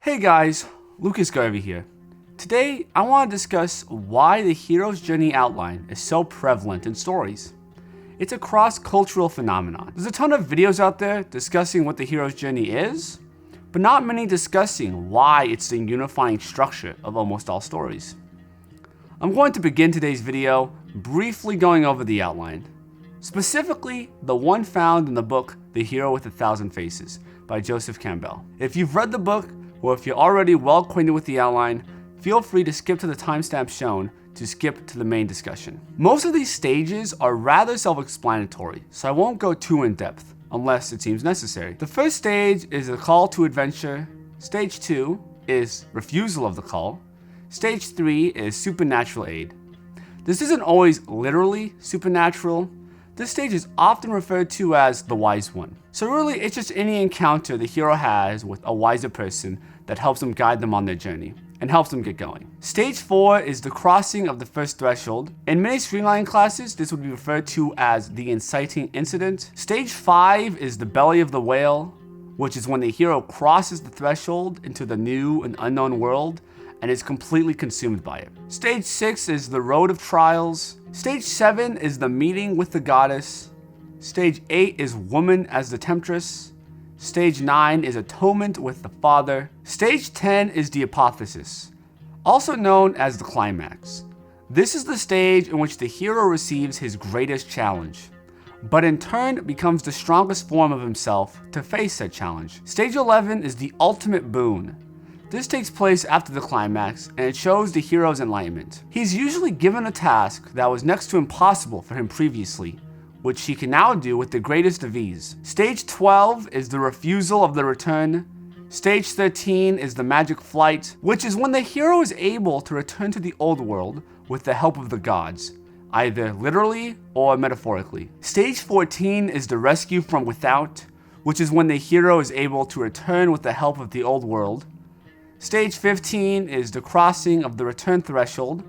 Hey guys, Garvey here. Today, I want to discuss why the hero's journey outline is so prevalent in stories. It's a cross-cultural phenomenon. There's a ton of videos out there discussing what the hero's journey is, but not many discussing why it's the unifying structure of almost all stories. I'm going to begin today's video briefly going over the outline, specifically the one found in the book The Hero with a Thousand Faces by Joseph Campbell. If you've read the book, or if you're already well acquainted with the outline, feel free to skip to the timestamp shown to skip to the main discussion. Most of these stages are rather self-explanatory, so I won't go too in depth unless it seems necessary. The first stage is the call to adventure. Stage 2 is refusal of the call. Stage 3 is supernatural aid. This isn't always literally supernatural. This stage is often referred to as the wise one. So really, it's just any encounter the hero has with a wiser person that helps them guide them on their journey and helps them get going. Stage 4 is the crossing of the first threshold. In many streamlining classes, this would be referred to as the inciting incident. Stage 5 is the belly of the whale, which is when the hero crosses the threshold into the new and unknown world and is completely consumed by it. Stage 6 is the road of trials. Stage 7 is the meeting with the goddess. Stage 8 is woman as the temptress. Stage 9 is atonement with the father. Stage 10 is the apotheosis, also known as the climax. This is the stage in which the hero receives his greatest challenge, but in turn becomes the strongest form of himself to face said challenge. Stage 11 is the ultimate boon. This takes place after the climax, and it shows the hero's enlightenment. He's usually given a task that was next to impossible for him previously, which he can now do with the greatest of ease. Stage 12 is the refusal of the return. Stage 13 is the magic flight, which is when the hero is able to return to the old world with the help of the gods, either literally or metaphorically. Stage 14 is the rescue from without, which is when the hero is able to return with the help of the old world. Stage 15 is the crossing of the return threshold.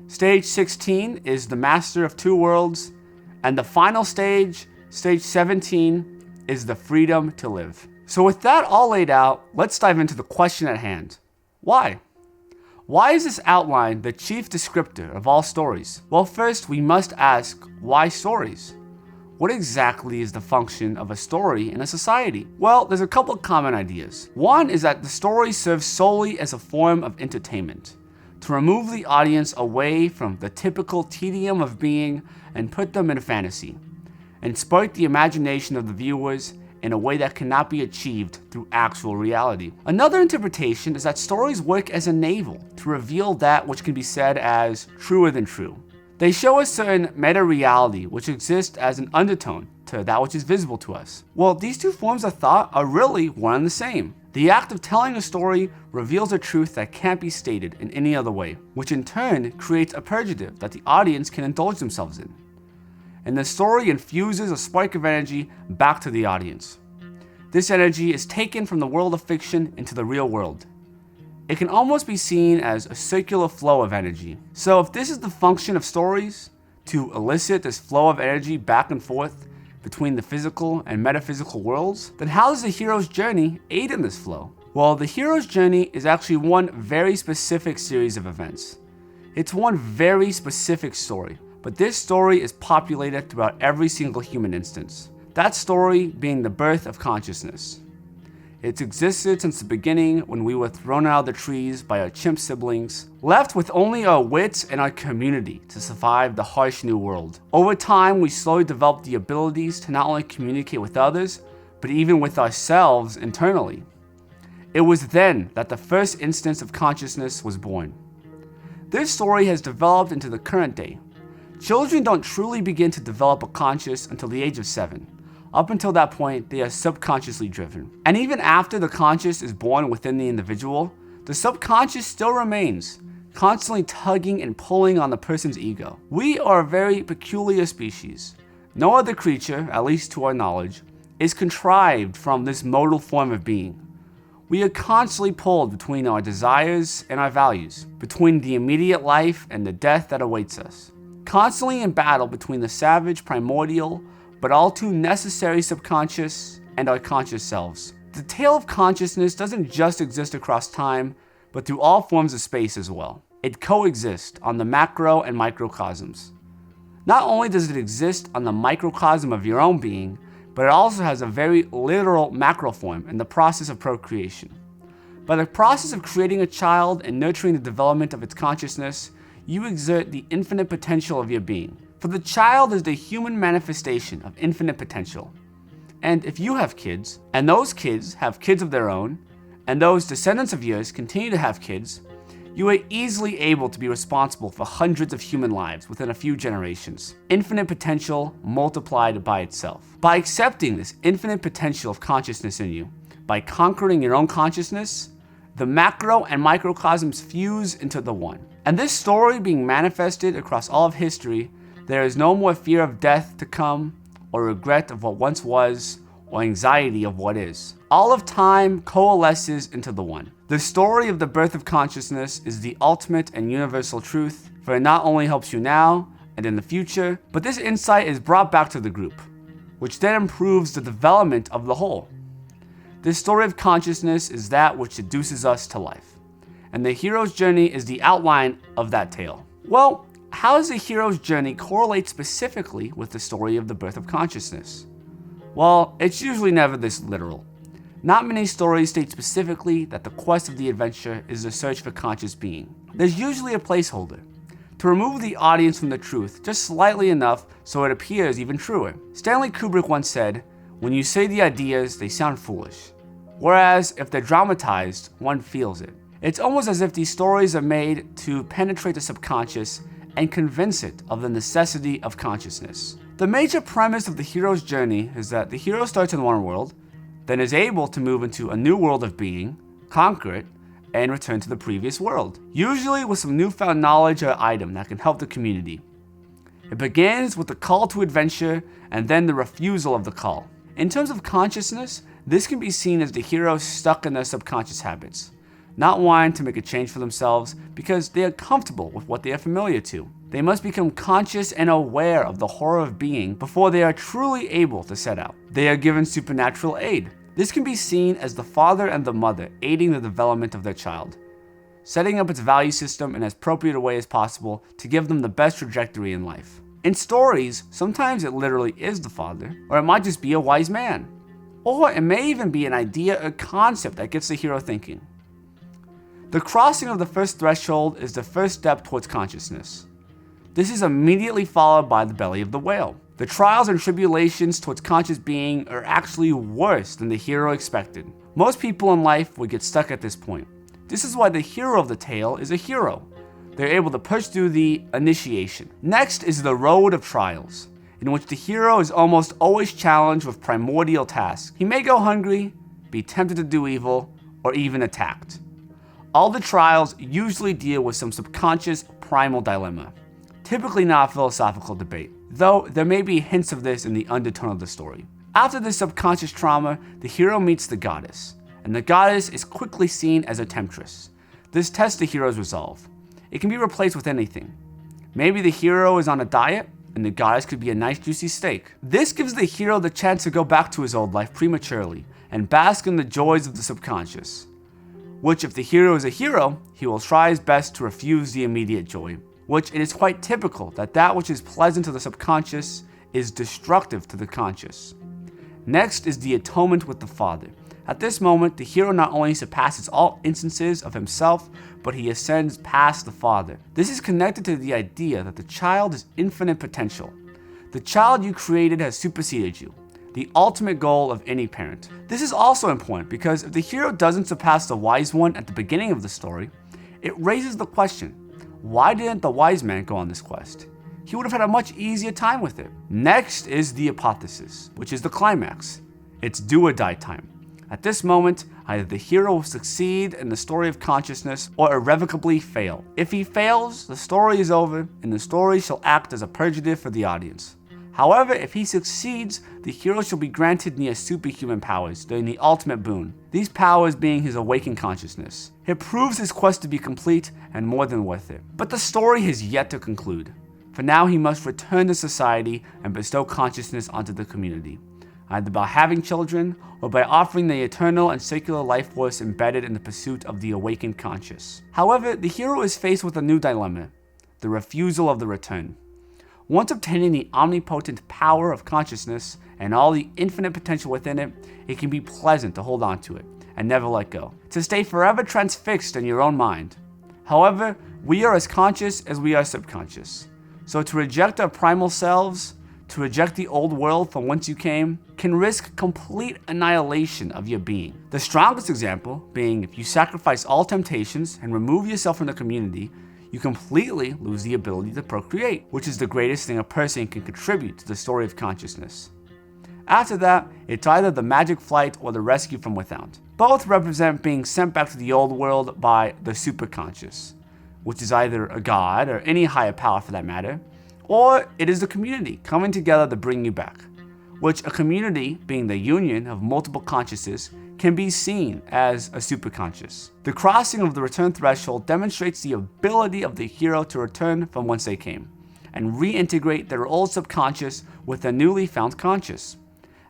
Stage 16 is the master of two worlds. And the final stage, stage 17, is the freedom to live. So with that all laid out, let's dive into the question at hand. Why? Why is this outline the chief descriptor of all stories? Well, first we must ask, why stories? What exactly is the function of a story in a society? Well, there's a couple of common ideas. One is that the story serves solely as a form of entertainment, to remove the audience away from the typical tedium of being and put them in a fantasy, and spark the imagination of the viewers in a way that cannot be achieved through actual reality. Another interpretation is that stories work as a navel to reveal that which can be said as truer than true. They show a certain meta-reality which exists as an undertone to that which is visible to us. Well, these two forms of thought are really one and the same. The act of telling a story reveals a truth that can't be stated in any other way, which in turn creates a purgative that the audience can indulge themselves in. And the story infuses a spark of energy back to the audience. This energy is taken from the world of fiction into the real world. It can almost be seen as a circular flow of energy. So if this is the function of stories, to elicit this flow of energy back and forth between the physical and metaphysical worlds, then how does the hero's journey aid in this flow? Well, the hero's journey is actually one very specific series of events. It's one very specific story, but this story is populated throughout every single human instance. That story being the birth of consciousness. It's existed since the beginning when we were thrown out of the trees by our chimp siblings, left with only our wits and our community to survive the harsh new world. Over time, we slowly developed the abilities to not only communicate with others, but even with ourselves internally. It was then that the first instance of consciousness was born. This story has developed into the current day. Children don't truly begin to develop a conscious until the age of 7. Up until that point, they are subconsciously driven. And even after the conscious is born within the individual, the subconscious still remains, constantly tugging and pulling on the person's ego. We are a very peculiar species. No other creature, at least to our knowledge, is contrived from this modal form of being. We are constantly pulled between our desires and our values, between the immediate life and the death that awaits us. Constantly in battle between the savage primordial but all too necessary subconscious and our conscious selves. The tale of consciousness doesn't just exist across time, but through all forms of space as well. It coexists on the macro and microcosms. Not only does it exist on the microcosm of your own being, but it also has a very literal macro form in the process of procreation. By the process of creating a child and nurturing the development of its consciousness, you exert the infinite potential of your being. For the child is the human manifestation of infinite potential. And if you have kids, and those kids have kids of their own, and those descendants of yours continue to have kids, you are easily able to be responsible for hundreds of human lives within a few generations. Infinite potential multiplied by itself. By accepting this infinite potential of consciousness in you, by conquering your own consciousness, the macro and microcosms fuse into the one. And this story being manifested across all of history, there is no more fear of death to come, or regret of what once was, or anxiety of what is. All of time coalesces into the one. The story of the birth of consciousness is the ultimate and universal truth, for it not only helps you now and in the future, but this insight is brought back to the group, which then improves the development of the whole. This story of consciousness is that which seduces us to life, and the hero's journey is the outline of that tale. Well, how does the hero's journey correlate specifically with the story of the birth of consciousness? Well, it's usually never this literal. Not many stories state specifically that the quest of the adventure is the search for conscious being. There's usually a placeholder to remove the audience from the truth just slightly enough so it appears even truer. Stanley Kubrick once said, "When you say the ideas, they sound foolish. Whereas if they're dramatized, one feels it." It's almost as if these stories are made to penetrate the subconscious and convince it of the necessity of consciousness. The major premise of the hero's journey is that the hero starts in one world, then is able to move into a new world of being, conquer it, and return to the previous world, usually with some newfound knowledge or item that can help the community. It begins with the call to adventure and then the refusal of the call. In terms of consciousness, this can be seen as the hero stuck in their subconscious habits, not wanting to make a change for themselves because they are comfortable with what they are familiar to. They must become conscious and aware of the horror of being before they are truly able to set out. They are given supernatural aid. This can be seen as the father and the mother aiding the development of their child, setting up its value system in as appropriate a way as possible to give them the best trajectory in life. In stories, sometimes it literally is the father, or it might just be a wise man. Or it may even be an idea or concept that gets the hero thinking. The crossing of the first threshold is the first step towards consciousness. This is immediately followed by the belly of the whale. The trials and tribulations towards conscious being are actually worse than the hero expected. Most people in life would get stuck at this point. This is why the hero of the tale is a hero. They're able to push through the initiation. Next is the road of trials, in which the hero is almost always challenged with primordial tasks. He may go hungry, be tempted to do evil, or even attacked. All the trials usually deal with some subconscious primal dilemma, typically not a philosophical debate, though there may be hints of this in the undertone of the story. After this subconscious trauma, the hero meets the goddess, and the goddess is quickly seen as a temptress. This tests the hero's resolve. It can be replaced with anything. Maybe the hero is on a diet, and the goddess could be a nice juicy steak. This gives the hero the chance to go back to his old life prematurely and bask in the joys of the subconscious, which if the hero is a hero, he will try his best to refuse the immediate joy, which it is quite typical that that which is pleasant to the subconscious is destructive to the conscious. Next is the atonement with the father. At this moment, the hero not only surpasses all instances of himself, but he ascends past the father. This is connected to the idea that the child is infinite potential. The child you created has superseded you, the ultimate goal of any parent. This is also important because if the hero doesn't surpass the wise one at the beginning of the story, it raises the question, why didn't the wise man go on this quest? He would have had a much easier time with it. Next is the apotheosis, which is the climax. It's do or die time. At this moment, either the hero will succeed in the story of consciousness or irrevocably fail. If he fails, the story is over and the story shall act as a purgative for the audience. However, if he succeeds, the hero shall be granted near superhuman powers during the ultimate boon, these powers being his awakened consciousness. It proves his quest to be complete and more than worth it. But the story has yet to conclude. For now, he must return to society and bestow consciousness onto the community. either by having children or by offering the eternal and secular life force embedded in the pursuit of the awakened conscious. However, the hero is faced with a new dilemma, the refusal of the return. Once obtaining the omnipotent power of consciousness and all the infinite potential within it, it can be pleasant to hold on to it and never let go, to stay forever transfixed in your own mind. However, we are as conscious as we are subconscious. So to reject our primal selves, to reject the old world from whence you came, can risk complete annihilation of your being. The strongest example being if you sacrifice all temptations and remove yourself from the community, you completely lose the ability to procreate, which is the greatest thing a person can contribute to the story of consciousness. After that, it's either the magic flight or the rescue from without. Both represent being sent back to the old world by the superconscious, which is either a god or any higher power for that matter, or it is the community coming together to bring you back, which a community, being the union of multiple consciousness, can be seen as a superconscious. The crossing of the return threshold demonstrates the ability of the hero to return from whence they came and reintegrate their old subconscious with the newly found conscious.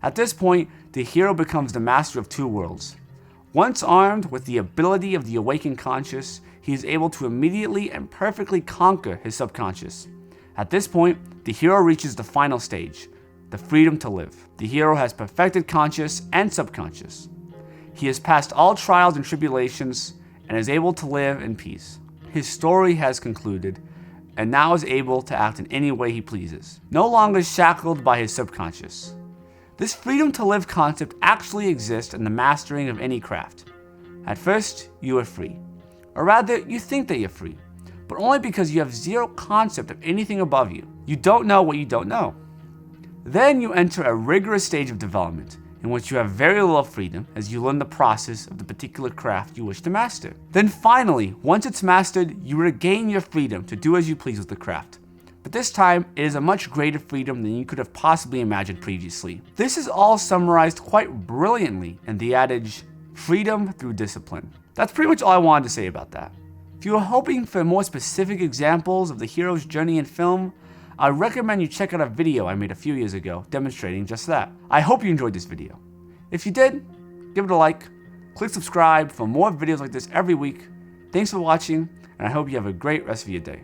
At this point, the hero becomes the master of two worlds. Once armed with the ability of the awakened conscious, he is able to immediately and perfectly conquer his subconscious. At this point, the hero reaches the final stage, the freedom to live. The hero has perfected conscious and subconscious. He has passed all trials and tribulations and is able to live in peace. His story has concluded and now is able to act in any way he pleases, no longer shackled by his subconscious. This freedom to live concept actually exists in the mastering of any craft. At first, you are free, or rather, you think that you're free, but only because you have zero concept of anything above you. You don't know what you don't know. Then you enter a rigorous stage of development in which you have very little freedom as you learn the process of the particular craft you wish to master. Then finally, once it's mastered, you regain your freedom to do as you please with the craft. But this time, it is a much greater freedom than you could have possibly imagined previously. This is all summarized quite brilliantly in the adage, freedom through discipline. That's pretty much all I wanted to say about that. If you are hoping for more specific examples of the hero's journey in film, I recommend you check out a video I made a few years ago demonstrating just that. I hope you enjoyed this video. If you did, give it a like, click subscribe for more videos like this every week. Thanks for watching, and I hope you have a great rest of your day.